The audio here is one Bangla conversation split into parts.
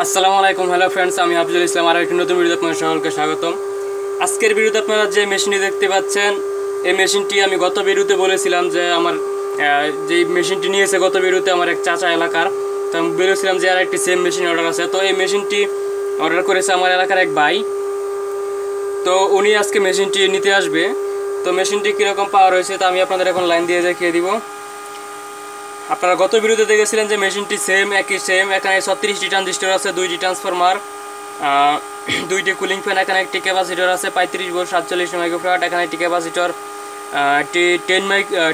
আসসালামু আলাইকুম। হ্যালো ফ্রেন্ডস, আমি হাফিজুল ইসলাম। আর একটি নতুন ভিডিওতে আপনাদের সকলকে স্বাগতম। আজকের ভিডিওতে আপনারা যে মেশিনটি দেখতে পাচ্ছেন, এই মেশিনটি আমি গত ভিডিওতে বলেছিলাম যে আমার যেই মেশিনটি নিয়েছে গত ভিডিওতে আমার এক চাচা এলাকার, তো আমি বলেছিলাম যে আর একটি সেম মেশিন অর্ডার আছে। তো এই মেশিনটি অর্ডার করেছে আমার এলাকার এক ভাই, তো উনি আজকে মেশিনটি নিতে আসবে। তো মেশিনটি কীরকম পাওয়ার হয়েছে তা আমি আপনাদের এখন লাইন দিয়ে দেখিয়ে দিব। আপনারা গত ভিডিওতে দেখেছিলেন যে মেশিনটি একই সেম। এখানে 36টি ট্রানজিস্টর আছে, 2টি ট্রান্সফরমার, 2টি কুলিং ফ্যান, এখানে একটি ক্যাপাসিটর আছে 35 ভোল্ট 47 মাইক্রোফ্যারাড, এখানে একটি ক্যাপাসিটর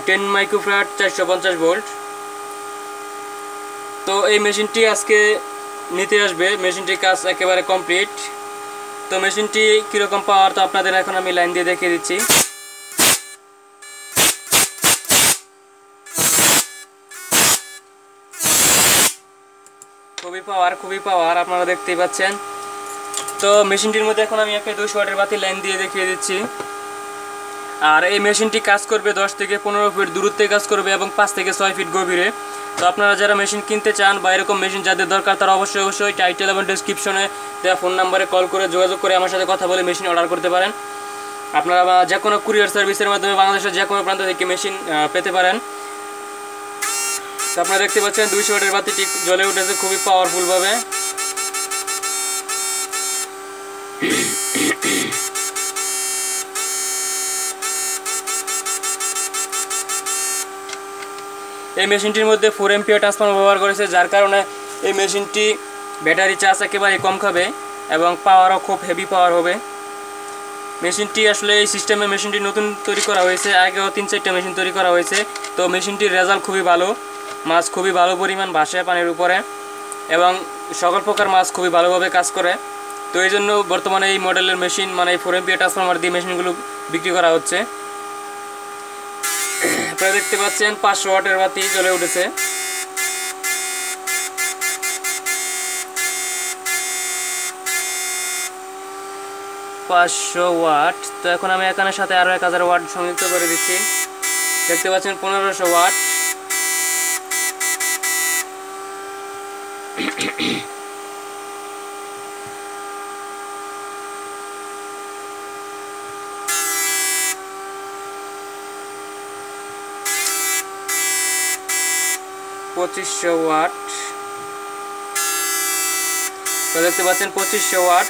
10 মাইক্রোফ্যারাড 450 ভোল্ট। তো এই মেশিনটি আজকে নিতে আসবে। মেশিনটির কাজ একেবারে কমপ্লিট। তো মেশিনটি কীরকম পাওয়ার তো আপনাদের এখন আমি লাইন দিয়ে দেখিয়ে দিচ্ছি। খুবই পাওয়ার আপনারা দেখতেই পাচ্ছেন। তো মেশিনটির মধ্যে এখন আমি একটা 200 ওয়াটের বাতি লাইন দিয়ে দেখিয়ে দিচ্ছি। আর এই মেশিনটি কাজ করবে 10 থেকে 15 ফিট দূরত্বে কাজ করবে এবং 5 থেকে 6 ফিট গভীরে। তো আপনারা যারা মেশিন কিনতে চান বা এরকম মেশিন যাদের দরকার, তারা অবশ্যই টাইটেল এবং ডেসক্রিপশনে দেওয়া ফোন নাম্বারে কল করে যোগাযোগ করে আমার সাথে কথা বলে মেশিন অর্ডার করতে পারেন। আপনারা যে কোনো কুরিয়ার সার্ভিসের মাধ্যমে বাংলাদেশের যে কোনো প্রান্ত থেকে মেশিন পেতে পারেন। তো আপনারা দেখতে পাচ্ছেন 200 ওয়াটের বাতিটি জ্বলে উঠেছে খুবই পাওয়ারফুলভাবে। এই মেশিনটির মধ্যে 4 এম্পিয়ার ট্রান্সফরমার ব্যবহার করেছে, যার কারণে এই মেশিনটি ব্যাটারি চার্জ একেবারে কম খাবে এবং পাওয়ারও খুব হেভি পাওয়ার হবে। মেশিনটি আসলে এই সিস্টেমে মেশিনটি নতুন তৈরি করা হয়েছে, আগেও 3-4টা মেশিন তৈরি করা হয়েছে। তো মেশিনটির রেজাল্ট খুবই ভালো, মাছ খুবই ভালো পরিমাণ ভাসে পানির উপরে এবং সকল প্রকার মাছ খুবই ভালোভাবে কাজ করে। তো এই জন্য বর্তমানে এই মডেলের মেশিন মানে এই 4 এম্পিয়ার ট্রান্সফরমার দিয়ে মেশিনগুলো বিক্রি করা হচ্ছে। আপনারা দেখতে পাচ্ছেন 500 ওয়াটের বাতি জ্বলে উঠেছে। ওয়াট। তো এখন আমি এখানের সাথে আরো 1000 ওয়াট সংযুক্ত করে দিচ্ছি। দেখতে পাচ্ছেন 1500 ওয়াট। ওয়াট। তো দেখতে পাচ্ছেন 2500 ওয়াট।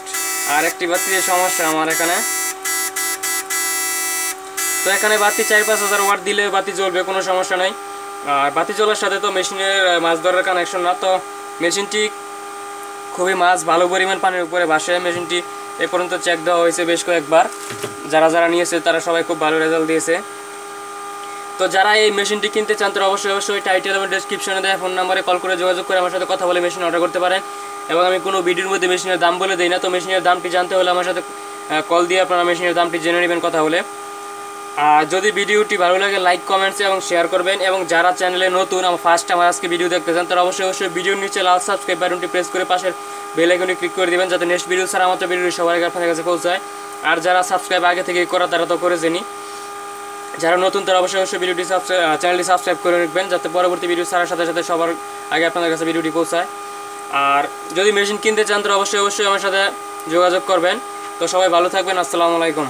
আর একটি বাতির সমস্যা আমার এখানে। তো এখানে বাতি 4-5 হাজার ওয়াট দিলে বাতি জ্বলবে, কোনো সমস্যা নাই। আর বাতি জ্বলার সাথে তো মেশিনের মাছ ধরার কানেকশন না। তো মেশিনটি খুবই মাছ ভালো পরিমাণ পানির উপরে ভাসে। মেশিনটি এ পর্যন্ত চেক দেওয়া হয়েছে বেশ কয়েকবার। যারা নিয়েছে তারা সবাই খুব ভালো রেজাল্ট দিয়েছে। তো যারা এই মেশিনটি কিনতে চান তারা অবশ্যই টাইটেল এবং ডেসক্রিপশনে দেওয়া ফোন নাম্বারে কল করে যোগাযোগ করে আমার সাথে কথা বলে মেশিন অর্ডার করতে পারেন। এবং আমি কোনো ভিডিওর মধ্যে মেশিনের দাম বলে দিই না। তো মেশিনের দামটি জানতে হলে আমার সাথে কল দিয়ে আপনারা মেশিনের দামটি জেনে নেবেন কথা বলে। আর যদি ভিডিওটি ভালো লাগে লাইক, কমেন্টস এবং শেয়ার করবেন। এবং যারা চ্যানেলে নতুন ফার্স্ট আমার আজকে ভিডিও দেখতে চান তারা অবশ্যই ভিডিওর নিচে লাল সাবস্ক্রাইব বাটনটি প্রেস করে পাশের বেল আইকনটি ক্লিক করে দিবেন, যাতে নেক্সট ভিডিও ছাড়া মাত্র ভিডিওটি সবার আগে আপনাদের কাছে পৌঁছায়। আর যারা সাবস্ক্রাইব আগে থেকে করা তারা তো করেছেনই। যারা নতুন তারা অবশ্যই ভিডিওটি চ্যানেলটি সাবস্ক্রাইব করে রাখবেন, যাতে পরবর্তী ভিডিও ছাড়ার সাথে সাথে সবার আগে আপনাদের কাছে ভিডিওটি পৌঁছায়। আর যদি মেশিন কিনতে চান তারা অবশ্যই আমার সাথে যোগাযোগ করবেন। তো সবাই ভালো থাকবেন। আসসালামু আলাইকুম।